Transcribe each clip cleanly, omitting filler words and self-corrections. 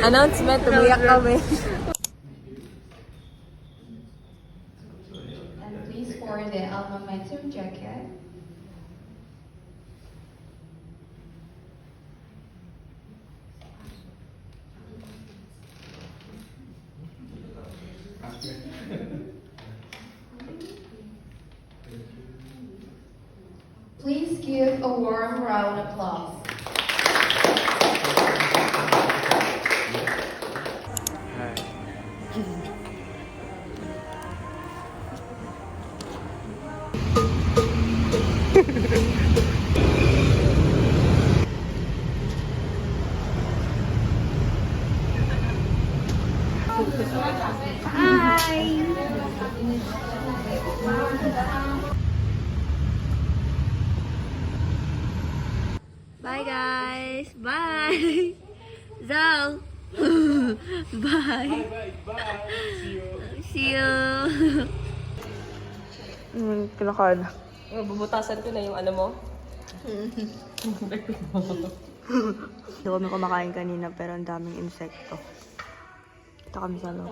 Announcement, umiyak kami. And please for the alma mater jacket. Please give a warm round of applause. Bye guys. Bye. Zal. Bye. See you. Kinakain. Bubutasan ko na yung ano mo. Hindi kami kumakain kanina pero ang daming insekto. Ito kami sa loob.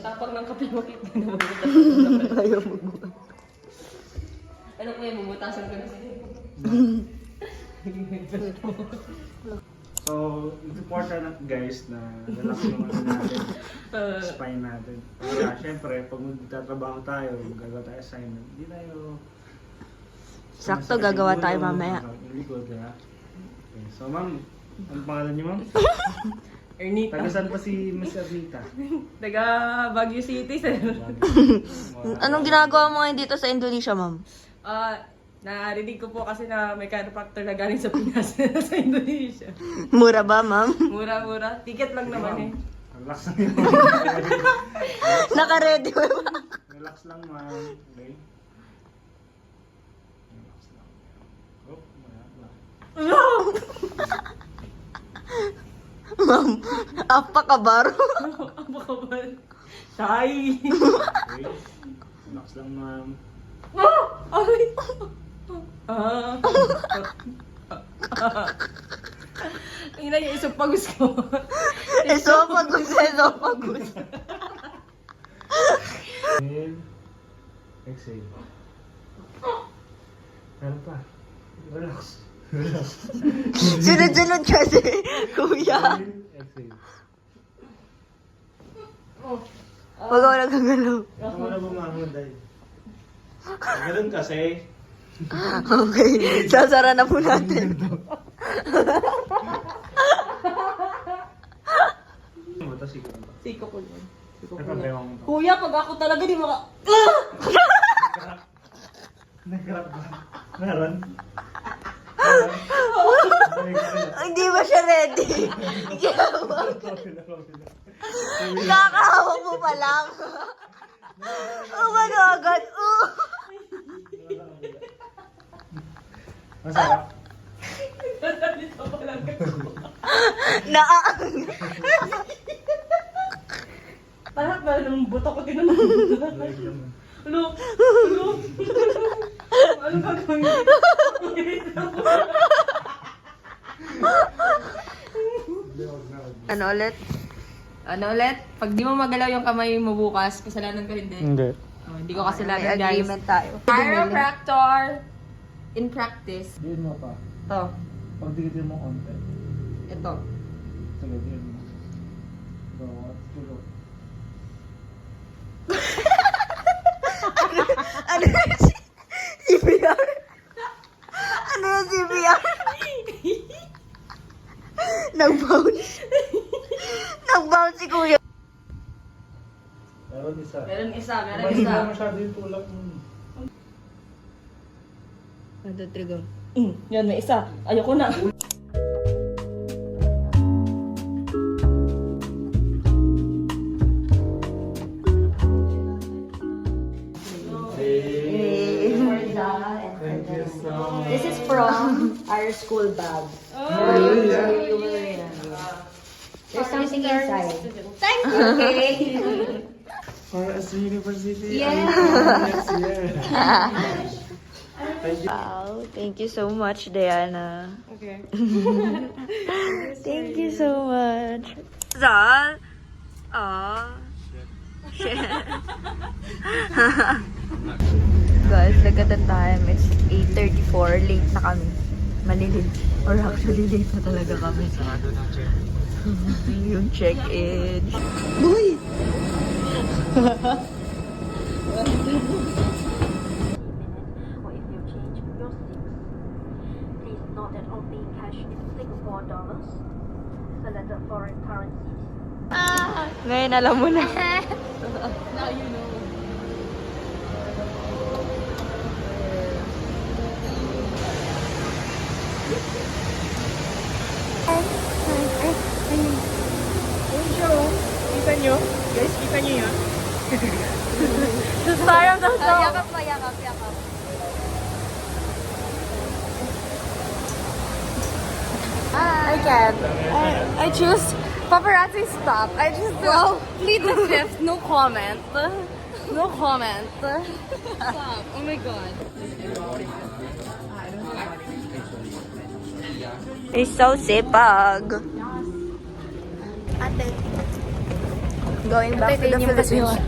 Tapang ng kape mo. Ayaw magbukas. Ano ko yan, bubutasan ko na sa'yo. So, it's important guys na relax naman natin spine natin. Kaya syempre, pag magtatrabaho tayo, gagawa tayo assignment, hindi tayo Sakto gagawa tayo mamaya. Yung likod, ha? Okay. So ma'am, ang pangalan niyo ma'am? Ernita. Taga saan pa si Miss Ernita? Taga Baguio City, sir. Anong ginagawa mo ngayon dito sa Indonesia, ma'am? Narinig ko po kasi na may chiropractor na galing sa Pinas sa Indonesia. Mura ba, ma'am? Mura-mura. Ticket lang naman eh. Relax lang yun. Naka-ready ba? Relax lang ma'am. Okay? Relax lang. Oh, wala. Ma'am, apa ka baro? Ang makabal. Shy! Okay? Relax lang ma'am. Ay! Ina yung isang pagus ko. Esophagus, esophagus. Inhale. Exhale. Ano pa? Relax. Relax. Sunod-sunod kasi, kuya. Inhale. Exhale. Huwag ako nagagalaw. Ako na bumangon dahil. Ganun kasi. Okay, sasara na po natin. Mata siguro ba? Siko ko yun. Siko ko May yun. problema mo to. Kuya, pag ako talaga di maka... Nag-grab ba? Meron? Hindi ba siya ready? Kakahawak mo pa lang. Umano agad. Masarap. Dito pa lang ako. Parang ba nung buto ko tinanong. Ulo! Ulo! Ano gagawin? Ano ulit? Ano ulit? Pag di mo magalaw yung kamay mo bukas, kasalanan ka hindi. Hindi. Oh, hindi ko kasalanan, May guys. agreement tayo. Chiropractor in practice. Diyan mo pa. Ito. Pag dikitin mo konti. Ito. Sige, diyan mo. So, what's to go? Ano yun? CPR? Ano yun CPR? Nag-bounce. Nag-bounce si kuya. Meron isa. Meron isa, meron Hindi isa. mo masyado yung tulak mo. 1, 2, 3, go. Yan, may isa. Ayoko na. Thank you so much. This is from our school bag. There's something inside. Thank you. Okay. For us university. Yeah. Next year. Thank you. Wow, thank you so much, Diana. Okay. Thank you so much. Zal? Aww. Shit. Guys, look at the time. It's 8:34. Late na kami. Malilate. Or actually, late na talaga kami. Yung check-in. Boy! Or if you change your seats, please note that all paying cash is Singapore dollars, select foreign currencies. Ngayon, alam mo na. Now you know. Kita nyo? Guys, kita nyo yun? Parang Yakap pa, yakap. I can't. I choose paparazzi stop. I just Well, plead the fifth. No comment. No comment. Stop. Oh my god. It's so sipag. Ate. Going back to the Philippines.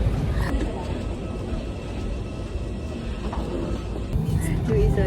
Yung isa.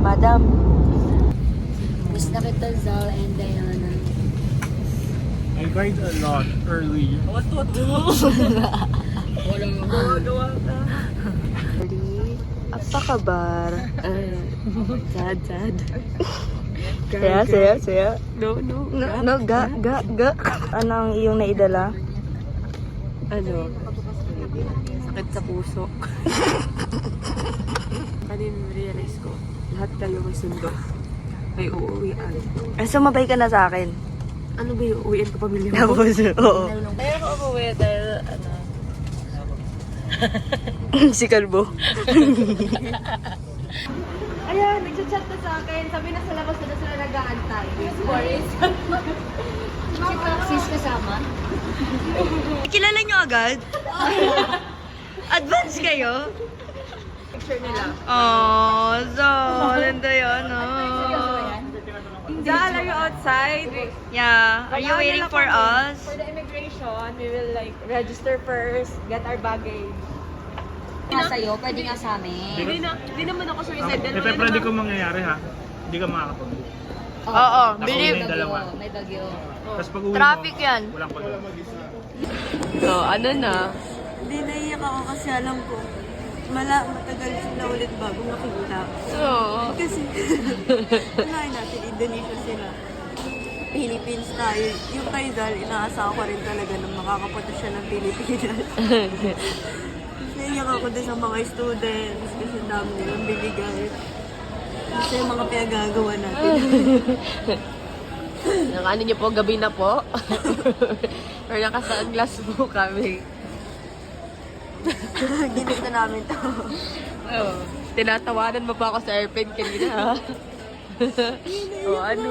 Madam. Miss na kita, Zal and Diana. I cried a lot early. What? Walang gawa ka. Apa kabar? Sad. Saya. No, ga. Ano ang iyong naidala? Ano? Sakit sa puso. Kanin realize ko, lahat kayo may sundo. May uuwian. Sumabay ka na sa akin. Ano ba yung uuwian ko pamilya mo? Tapos, oo. Ayaw ko umuwi dahil ano. Si Kalbo. Ayan, nag-chat na sa akin. Sabi na sa labas na sila nag-aantay. Boris. Si Praxis kasama. Kilala nyo agad? Advance kayo? Picture nila. Oh, so, ganda yun, Zal, are you outside? Yeah, are you waiting for us? For the immigration, we will like register first, get our baggage. Nga sa'yo, pwede nga sa amin. Hindi naman ako suicide. Ito pwede kong mangyayari ha. Hindi ka makakapag-book. Oo, Ako believe. yung dalawa. May bagyo. Tapos pag uwi Traffic mo, yan. walang pag So, ano na? Hindi, naiyak ako kasi alam ko, matagal sila ulit bago makita. Oo. Kasi, unahin natin, Indonesia sila. Philippines tayo. Yung kay Zal, inaasahan ko rin talaga na makakapunta siya ng Pilipinas. Naiyak ako din sa mga students kasi dami nilang bibigay. Kasi yung mga pinagagawa natin. Ang ano niyo po, gabi na po. Or naka-sunglass po kami. Ginit na namin to. Oh, tinatawanan mo pa ako sa airplane kanina, ha? O ano?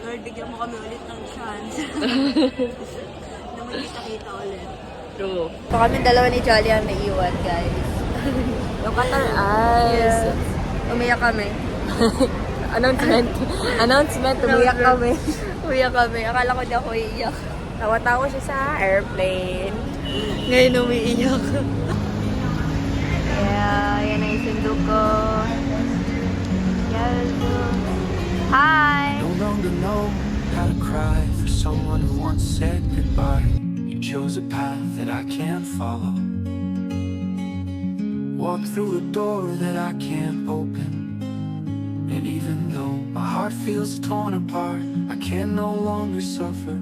Lord, bigyan mo kami ulit ng chance. Na magkita-kita ulit. True. So kami dalawa ni Jolly ang may iwan, guys. Yung Qatar Eyes. Umiyak kami. Announcement, umiyak kami. Umiyak kami. Akala ko di ako iiyak. Tawa-tawa siya sa airplane. Ngayon umiiyak. Yeah, yan ang isundo ko. Yes. Hi! No longer know how to cry for someone who once said goodbye. You chose a path that I can't follow. Walked through a door that I can't open. And even though my heart feels torn apart, I can no longer suffer.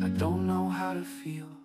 I don't know how to feel.